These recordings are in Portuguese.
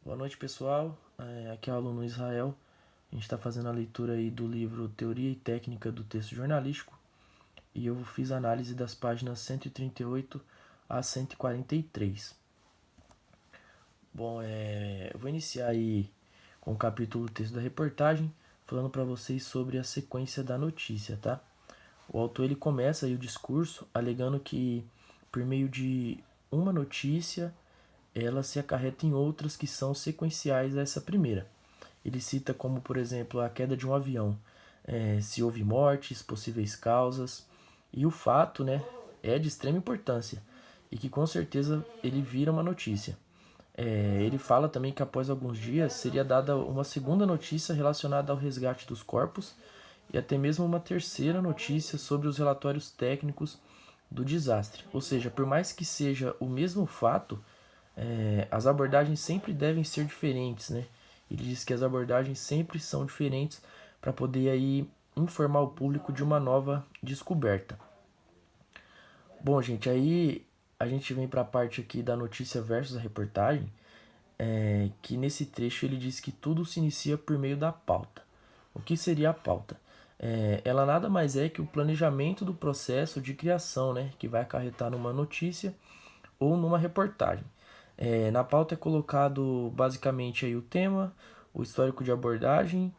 Boa noite, pessoal. Aqui é o aluno Israel. A gente está fazendo a leitura aí do livro Teoria e Técnica do Texto Jornalístico e eu fiz a análise das páginas 138 a 143. Bom, eu vou iniciar aí com o capítulo texto da reportagem, falando para vocês sobre a sequência da notícia, tá? O autor ele começa aí o discurso alegando que por meio de uma notícia ela se acarreta em outras que são sequenciais a essa primeira. Ele cita como, por exemplo, a queda de um avião, se houve mortes, possíveis causas, e o fato, né, é de extrema importância e que com certeza ele vira uma notícia. Ele fala também que após alguns dias seria dada uma segunda notícia relacionada ao resgate dos corpos e até mesmo uma terceira notícia sobre os relatórios técnicos do desastre. Ou seja, por mais que seja o mesmo fato, as abordagens sempre devem ser diferentes, né? Ele diz que as abordagens sempre são diferentes para poder aí informar o público de uma nova descoberta. Bom, gente, aí a gente vem para a parte aqui da notícia versus a reportagem, que nesse trecho ele diz que tudo se inicia por meio da pauta. O que seria a pauta? Ela nada mais é que o planejamento do processo de criação, né, que vai acarretar numa notícia ou numa reportagem. Na pauta é colocado basicamente aí o tema, o histórico de abordagem,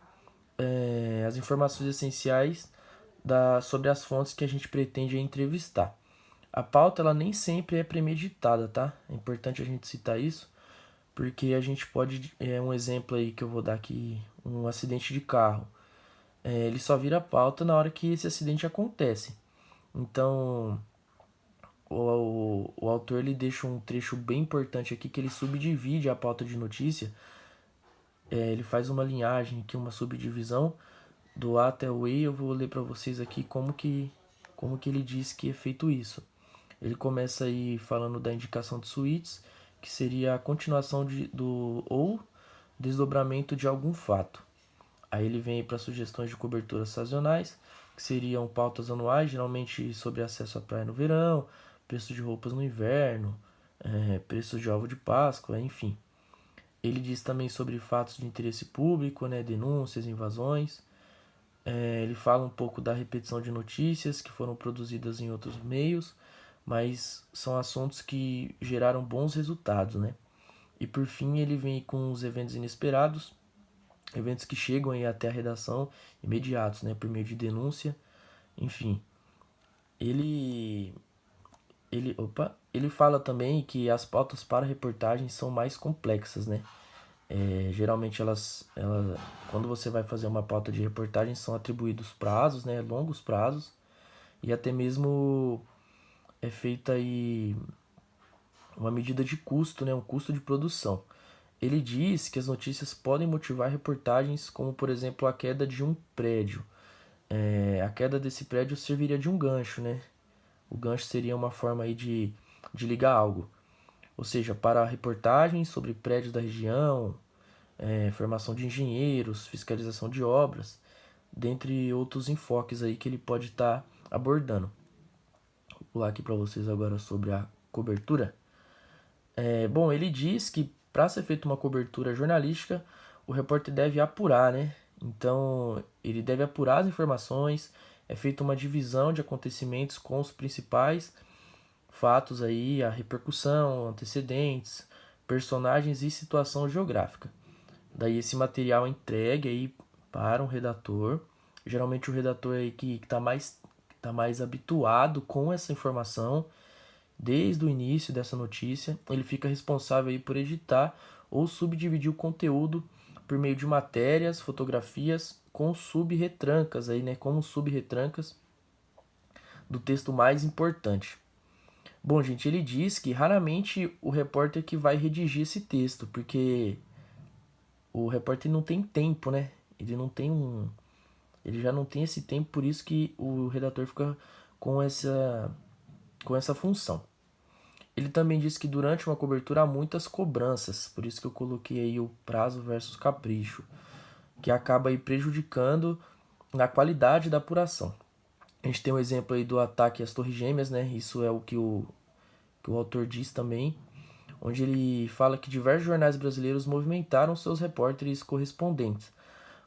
as informações essenciais sobre as fontes que a gente pretende entrevistar. A pauta ela nem sempre é premeditada, tá? É importante a gente citar isso, porque a gente pode, um exemplo aí que eu vou dar aqui, um acidente de carro. Ele só vira pauta na hora que esse acidente acontece. Então, o autor ele deixa um trecho bem importante aqui que ele subdivide a pauta de notícia. Ele faz uma linhagem aqui, uma subdivisão do A até o E. Eu vou ler para vocês aqui como que ele diz que é feito isso. Ele começa aí falando da indicação de suítes, que seria a continuação do ou desdobramento de algum fato. Aí ele vem para sugestões de coberturas sazonais, que seriam pautas anuais, geralmente sobre acesso à praia no verão, preço de roupas no inverno, preço de ovo de Páscoa, enfim. Ele diz também sobre fatos de interesse público, né, denúncias, invasões. Ele fala um pouco da repetição de notícias que foram produzidas em outros meios, mas são assuntos que geraram bons resultados, né? E por fim ele vem com os eventos inesperados, eventos que chegam aí até a redação imediatos, né, por meio de denúncia, enfim. Ele ele fala também que as pautas para reportagens são mais complexas, né? Geralmente quando você vai fazer uma pauta de reportagem, são atribuídos prazos, né, longos prazos, e até mesmo é feita aí uma medida de custo, né, um custo de produção. Ele diz que as notícias podem motivar reportagens como, por exemplo, a queda de um prédio. A queda desse prédio serviria de um gancho, né? O gancho seria uma forma aí de ligar algo. Ou seja, para reportagens sobre prédios da região, formação de engenheiros, fiscalização de obras, dentre outros enfoques aí que ele pode estar abordando. Vou pular aqui para vocês agora sobre a cobertura. Bom, ele diz que para ser feita uma cobertura jornalística, o repórter deve apurar, né? Então, ele deve apurar as informações, é feita uma divisão de acontecimentos com os principais fatos aí, a repercussão, antecedentes, personagens e situação geográfica. Daí esse material é entregue aí para um redator. Geralmente o redator aí que tá mais habituado com essa informação desde o início dessa notícia. Ele fica responsável aí por editar ou subdividir o conteúdo por meio de matérias, fotografias com subretrancas aí, né, como subretrancas do texto mais importante. Bom, gente, ele diz que raramente o repórter que vai redigir esse texto, porque o repórter não tem tempo, né? Ele já não tem esse tempo, por isso que o redator fica com essa função. Ele também diz que durante uma cobertura há muitas cobranças, por isso que eu coloquei aí o prazo versus capricho, que acaba aí prejudicando na qualidade da apuração. A gente tem um exemplo aí do ataque às Torres Gêmeas, né? Isso é o que o autor diz também. onde ele fala que diversos jornais brasileiros movimentaram seus repórteres correspondentes,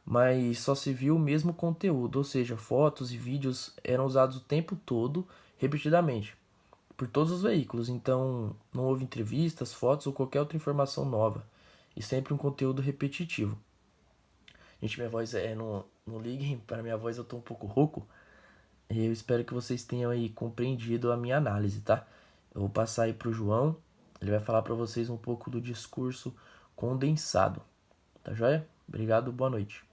mas só se viu o mesmo conteúdo, ou seja, fotos e vídeos eram usados o tempo todo, repetidamente, por todos os veículos, então não houve entrevistas, fotos ou qualquer outra informação nova, e sempre um conteúdo repetitivo. Gente, minha voz não liguem para minha voz, eu tô um pouco rouco. Eu espero que vocês tenham aí compreendido a minha análise, tá? Eu vou passar aí pro João, ele vai falar para vocês um pouco do discurso condensado, tá joia? Obrigado, boa noite.